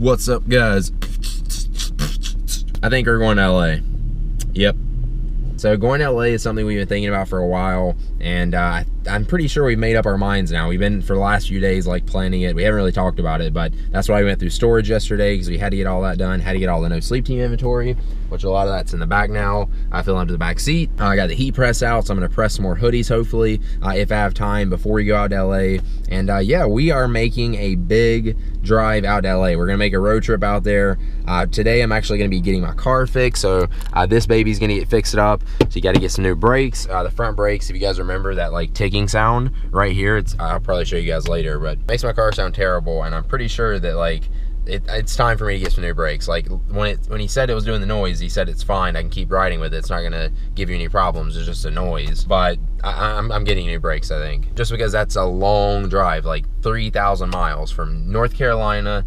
What's up, guys? I think we're going to LA. Yep. So going to LA is something we've been thinking about for a while, and I'm pretty sure we've made up our minds now. We've been, for the last few days, like planning it. We haven't really talked about it, but that's why we went through storage yesterday, because we had to get all that done, had to get all the no sleep team inventory, which a lot of that's in the back now. I feel under the back seat. I got the heat press out, so I'm gonna press some more hoodies, hopefully, if I have time before we go out to LA. And yeah, we are making a big drive out to LA. We're gonna make a road trip out there. Today I'm actually gonna be getting my car fixed, so this baby's gonna get fixed up. So you gotta get some new brakes. The front brakes, if you guys remember that like ticking sound right here, I'll probably show you guys later, but it makes my car sound terrible, and I'm pretty sure that like it's time for me to get some new brakes. Like when he said it was doing the noise, he said it's fine, I can keep riding with it, it's not gonna give you any problems, it's just a noise. But I'm getting new brakes, I think, just because that's a long drive, like 3,000 miles from North Carolina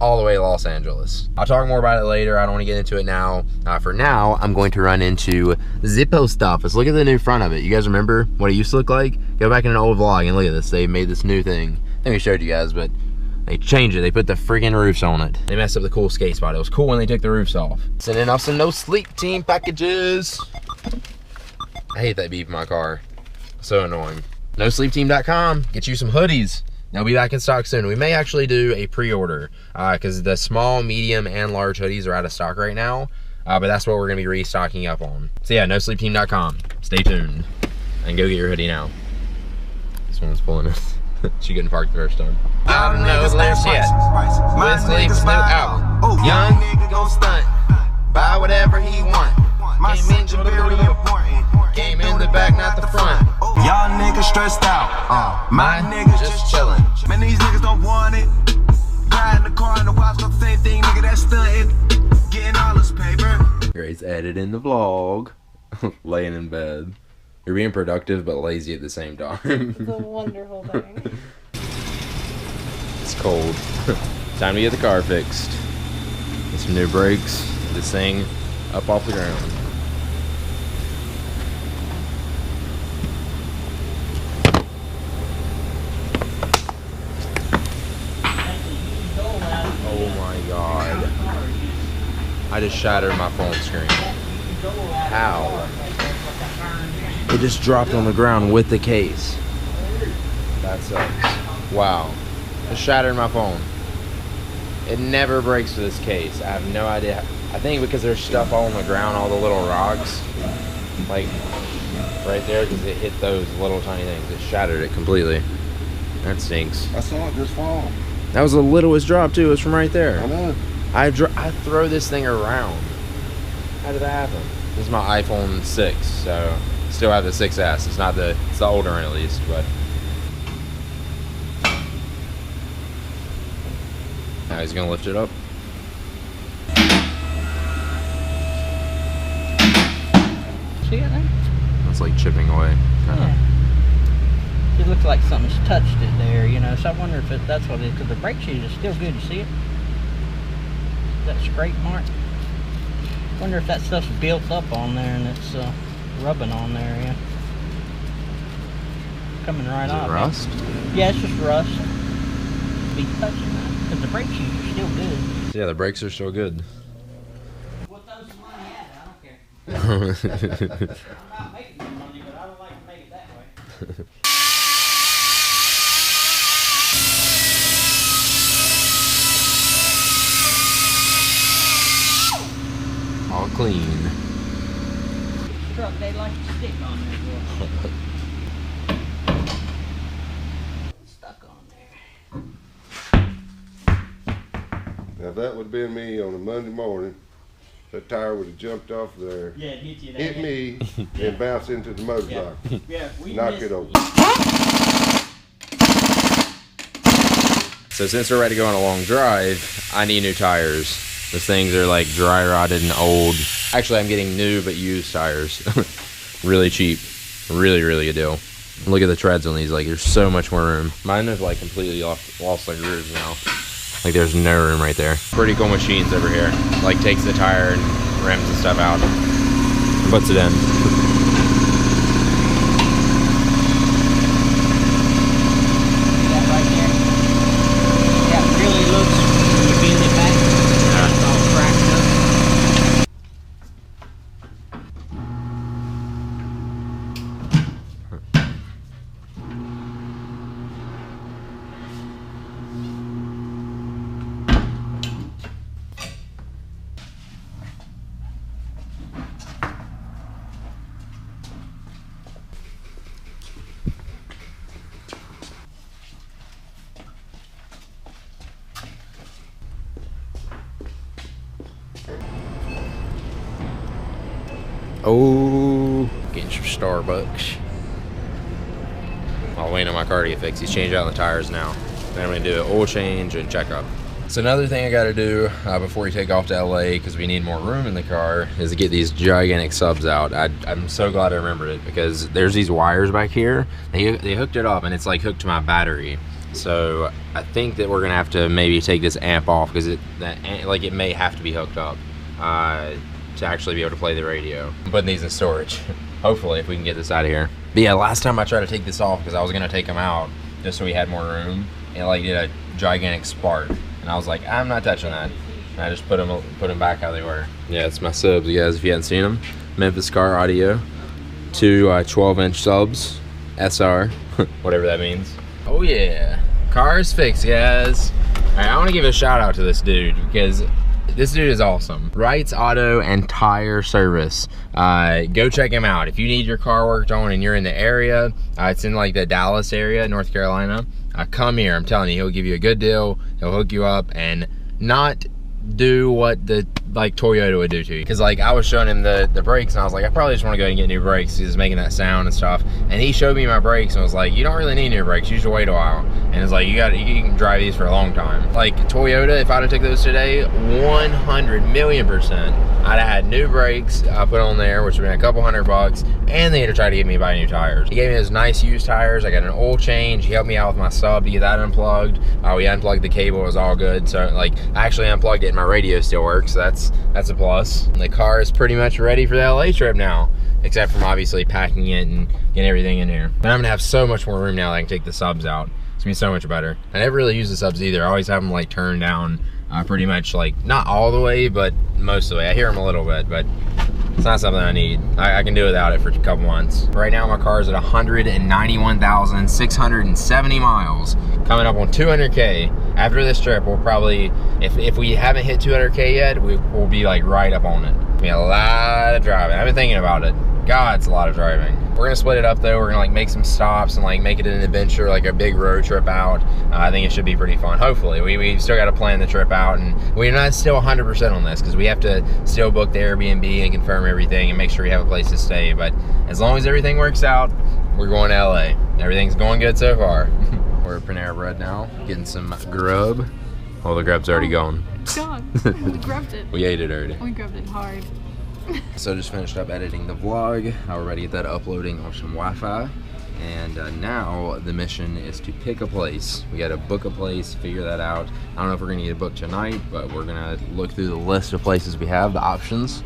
all the way to Los Angeles. I'll talk more about it later. I don't want to get into it now. For now, I'm going to run into Zippo stuff. Let's look at the new front of it. You guys remember what it used to look like? Go back in an old vlog and look at this. They made this new thing. I think I showed you guys, but they changed it. They put the freaking roofs on it. They messed up the cool skate spot. It was cool when they took the roofs off. Sending off some no sleep team packages. I hate that beep in my car. So annoying. NoSleepTeam.com. Get you some hoodies. They'll be back in stock soon. We may actually do a pre-order because the small, medium, and large hoodies are out of stock right now. But that's what we're going to be restocking up on. So yeah, NoSleepTeam.com. Stay tuned and go get your hoodie now. This one's pulling us. She couldn't park the first time. I don't know the lyrics yet. Wiz Khalifa's new album. Young nigga gon' stunt. Buy whatever he want. Came in Jabril important. Came in the back, not the front. Y'all niggas stressed out. My niggas just chillin'. Man, these niggas don't want it. Ride in the car and the watch got the same thing, nigga, that's stuntin'. Getting all this paper. Grace editing the vlog. Laying in bed. You're being productive but lazy at the same time. It's a wonderful thing. It's cold. Time to get the car fixed. Get some new brakes. Get this thing up off the ground. Oh my god. I just shattered my phone screen. How? It just dropped on the ground with the case. That sucks. Wow. Just shattered my phone. It never breaks with this case. I have no idea. I think because there's stuff all on the ground, all the little rocks, like right there, because it hit those little tiny things. It shattered it completely. That stinks. I saw it just fall. That was the littlest drop too. It was from right there. I know. I throw this thing around. How did that happen? This is my iPhone 6, so still have the 6S. It's not the, it's the older one at least, but. Now he's gonna lift it up. See it there? It's like chipping away. Yeah. It looks like something's touched it there, you know, so I wonder if that's what it is, because the brake shoes is still good. You see it? That scrape mark? Wonder if that stuff's built up on there and it's rubbing on there, yeah. Coming right Is it off. rust? Yeah, it's just rust. Be touching that, because the brake shoes are still good. Yeah, the brakes are still good. What those money at, I don't care. I'm not making no money, but I don't like to make it that way. All clean. Truck, they like to stick on there. Stuck on there. Now that would have been me on a Monday morning. That tire would have jumped off there, Yeah, it hit you. hit me, and bounced into the motorcycle. Yeah, we Knock missed it over. So since we're ready to go on a long drive, I need new tires. Those things are like dry rotted and old. Actually, I'm getting new but used tires. Really cheap. Really, really good deal. Look at the treads on these. Like, there's so much more room. Mine have like completely lost their grooves now. Like, there's no room right there. Pretty cool machines over here. Like, takes the tire and rims and stuff out and puts it in. That right there. Yeah, it really looks, when you bend it back, Oh, getting some Starbucks. I'll wait on my car to get fixed. He's changing out the tires now. Then I'm gonna do an oil change and checkup. So another thing I gotta do before we take off to LA, because we need more room in the car, is to get these gigantic subs out. I'm so glad I remembered it, because there's these wires back here. They hooked it up and it's like hooked to my battery. So I think that we're gonna have to maybe take this amp off, because it may have to be hooked up to actually be able to play the radio. I'm putting these in storage, hopefully, if we can get this out of here. But yeah, last time I tried to take this off, because I was gonna take them out just so we had more room, it like did a gigantic spark. And I was like, I'm not touching that. And I just put them back how they were. Yeah, it's my subs, you guys, if you hadn't seen them. Memphis Car Audio. 2 12-inch subs. SR. Whatever that means. Oh yeah. Car is fixed, guys. Alright, I want to give a shout out to this dude, because this dude is awesome. Wright's Auto and Tire Service. Go check him out. If you need your car worked on and you're in the area, it's in like the Dallas area, North Carolina. Come here, I'm telling you, he'll give you a good deal. He'll hook you up and not do what the like Toyota would do to you. Because like I was showing him the brakes and I was like, I probably just want to go ahead and get new brakes. He's making that sound and stuff. And he showed me my brakes and was like, you don't really need new brakes. You should wait a while. And it's like, you can drive these for a long time. Like Toyota, if I'd have took those today, 100,000,000%. I'd have had new brakes I put on there, which would have been a couple $100, and they had to try to get me to buy new tires. He gave me those nice used tires. I got an oil change. He helped me out with my sub to get that unplugged. We unplugged the cable, it was all good. So like I actually unplugged it and my radio still works, so that's a plus. And the car is pretty much ready for the LA trip now, except from obviously packing it and getting everything in here. But I'm gonna have so much more room now that I can take the subs out. It's gonna be so much better. I never really use the subs either. I always have them like turned down pretty much, like not all the way, but most of the way. I hear them a little bit, but it's not something I need. I can do without it for a couple months. Right now my car is at 191,670 miles, coming up on 200K. After this trip, we'll probably, if we haven't hit 200K yet, we'll be like right up on it. It'll be a lot of driving. I've been thinking about it. God, it's a lot of driving. We're gonna split it up though. We're gonna like make some stops and like make it an adventure, like a big road trip out. I think it should be pretty fun. Hopefully, we still got to plan the trip out, and we're not still 100% on this because we have to still book the Airbnb and confirm everything and make sure we have a place to stay. But as long as everything works out, we're going to LA. Everything's going good so far. We're at Panera Bread now, getting some grub. Oh, the grub's already gone. Gone. We grubbed it. We ate it already. We grubbed it hard. So just finished up editing the vlog. We're ready to get that uploading on some Wi-Fi. And now the mission is to pick a place. We gotta book a place, figure that out. I don't know if we're gonna get a book tonight, but we're gonna look through the list of places we have, the options,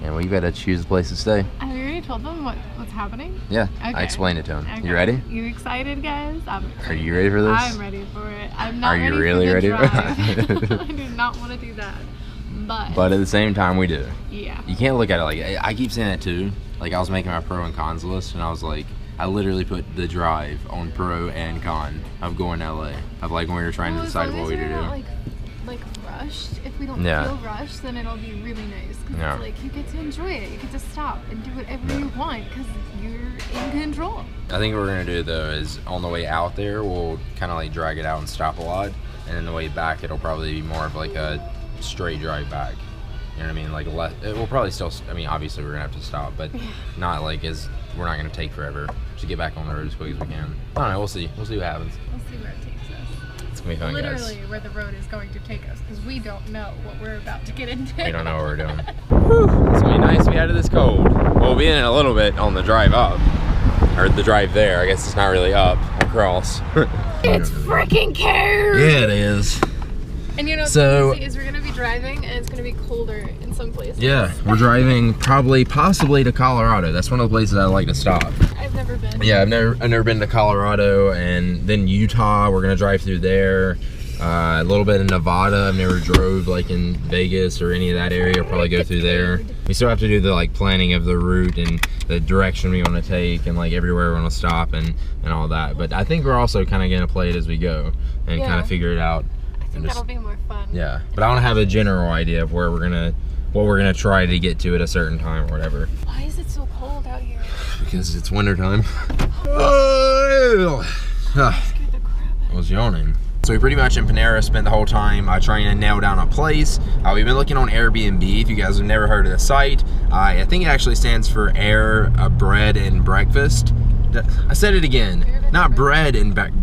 and we gotta choose a place to stay. Have you already told them what's happening? Yeah, okay. I explained it to them. Okay. You ready? You excited, guys? Are you ready for this? I'm ready for it. I'm not Are you ready really for the ready? drive. I do not want to do that. But at the same time, we do. Yeah. You can't look at it like, I keep saying that too. Like I was making my pro and cons list, and I was like, I literally put the drive on pro and con of going to LA. Of like when we were trying to decide what we to do. Not, like rushed. If we don't feel rushed, then it'll be really nice. Because it's like you get to enjoy it. You get to stop and do whatever you want because you're in control. I think what we're gonna do though is on the way out there, we'll kind of like drag it out and stop a lot, and then the way back, it'll probably be more of like a straight drive back. You know what I mean? Like less. It will probably still. I mean, obviously we're gonna have to stop, but not like we're not gonna take forever to get back on the road as quick as we can. I don't know. We'll see. We'll see what happens. We'll see where it takes us. It's gonna be fun, Literally guys. where the road is going to take us, because we don't know what we're about to get into. We don't know what we're doing. Whew, it's gonna be nice to be out of this cold. We'll be in it a little bit on the drive up, or the drive there. I guess it's not really up, across. It's freaking cold. Yeah, it is. And you know what's So, crazy is we're gonna be driving and it's gonna be colder in some places. Yeah, we're driving possibly to Colorado. That's one of the places I like to stop. I've never been. Yeah, I've never been to Colorado, and then Utah. We're gonna drive through there. A little bit in Nevada. I've never drove like in Vegas or any of that area. We'll probably go through there. We still have to do the like planning of the route and the direction we want to take and like everywhere we want to stop and all that. But I think we're also kind of gonna play it as we go and kind of figure it out. I think that'll be more fun. Yeah, but I don't have a general idea of what we're gonna try to get to at a certain time or whatever. Why is it so cold out here? Because it's winter time. Scared the crap out of I was yawning. So we pretty much in Panera spent the whole time trying to nail down a place. We've been looking on Airbnb. If you guys have never heard of the site, I think it actually stands for Air Bread and Breakfast. I said it again. Not bread and bed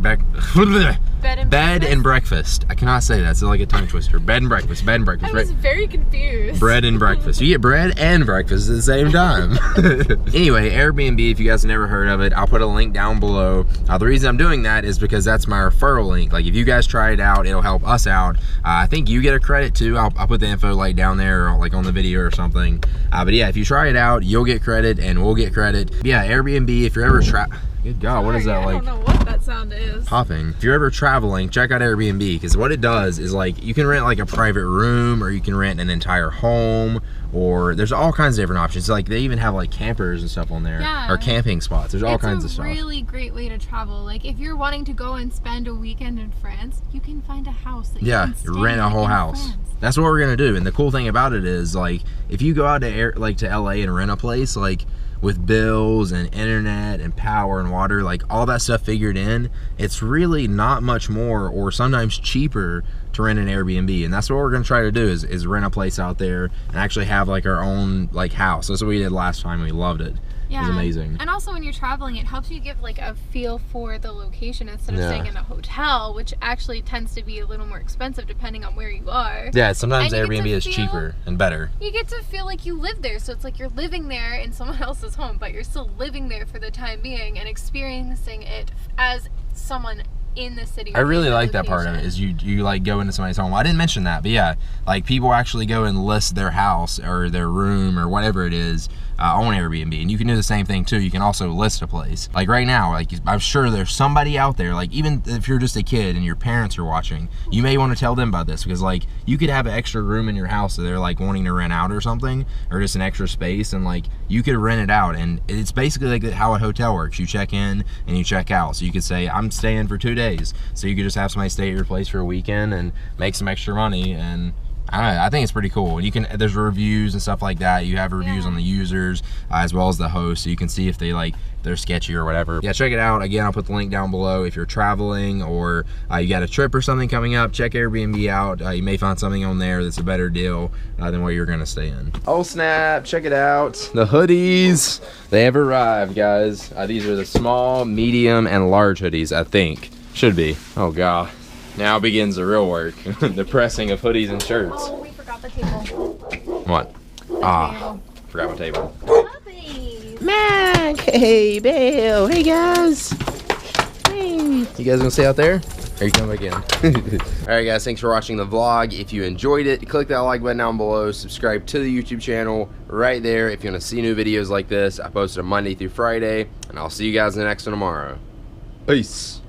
and breakfast. I cannot say that. It's like a tongue twister. Bed and breakfast. Bed and breakfast. I was very confused. Bread and breakfast. You get bread and breakfast at the same time. Anyway, Airbnb, if you guys have never heard of it, I'll put a link down below. The reason I'm doing that is because that's my referral link. Like, if you guys try it out, it'll help us out. I think you get a credit too. I'll put the info like down there, or like on the video or something. But yeah, if you try it out, you'll get credit and we'll get credit. But yeah, Airbnb, if you're ever good God, what is that like? I don't know what that sound is. Popping. If you're ever traveling, check out Airbnb, because what it does is, like, you can rent like a private room, or you can rent an entire home, or there's all kinds of different options. Like, they even have like campers and stuff on there, or camping spots. There's all kinds of stuff. It's a really great way to travel. Like, if you're wanting to go and spend a weekend in France, you can find a house that you can stay rent a whole house. France. That's what we're gonna do. And the cool thing about it is, like, if you go out to to LA and rent a place, like, with bills and internet and power and water, like all that stuff figured in, it's really not much more, or sometimes cheaper, to rent an Airbnb. And that's what we're gonna try to do, is rent a place out there and actually have like our own like house. That's what we did last time. We loved it. Yeah, it was amazing. And also when you're traveling, it helps you give like a feel for the location instead of staying in a hotel, which actually tends to be a little more expensive depending on where you are. Yeah, sometimes Airbnb is cheaper and better. You get to feel like you live there, so it's like you're living there in someone else's home, but you're still living there for the time being and experiencing it as someone in the city. I really like that part of it, is you like go into somebody's home. I didn't mention that, but yeah, like people actually go and list their house or their room or whatever it is on Airbnb, and you can do the same thing too. You can also list a place. Like right now, like I'm sure there's somebody out there, like even if you're just a kid and your parents are watching, you may want to tell them about this, because like you could have an extra room in your house that they're like wanting to rent out or something, or just an extra space, and like you could rent it out. And it's basically like how a hotel works. You check in and you check out. So you could say, I'm staying for 2 days. So you could just have somebody stay at your place for a weekend and make some extra money. And I don't know, I think it's pretty cool. You can, there's reviews and stuff like that. You have reviews on the users as well as the host, so you can see if they're sketchy or whatever. Yeah, check it out. Again, I'll put the link down below. If you're traveling or you got a trip or something coming up, check Airbnb out. You may find something on there that's a better deal than what you're gonna stay in. Oh snap, check it out. The hoodies, they have arrived, guys. These are the small, medium, and large hoodies, I think. Should be. Oh god. Now begins the real work. The pressing of hoodies and shirts. Oh, we forgot the table. What? Table. Forgot my table. Puppies. Mac! Hey, Bill! Hey, guys! Hey! You guys gonna stay out there? Or you come back in? Alright, guys, thanks for watching the vlog. If you enjoyed it, click that like button down below. Subscribe to the YouTube channel right there if you want to see new videos like this. I post them Monday through Friday, and I'll see you guys in the next one tomorrow. Peace!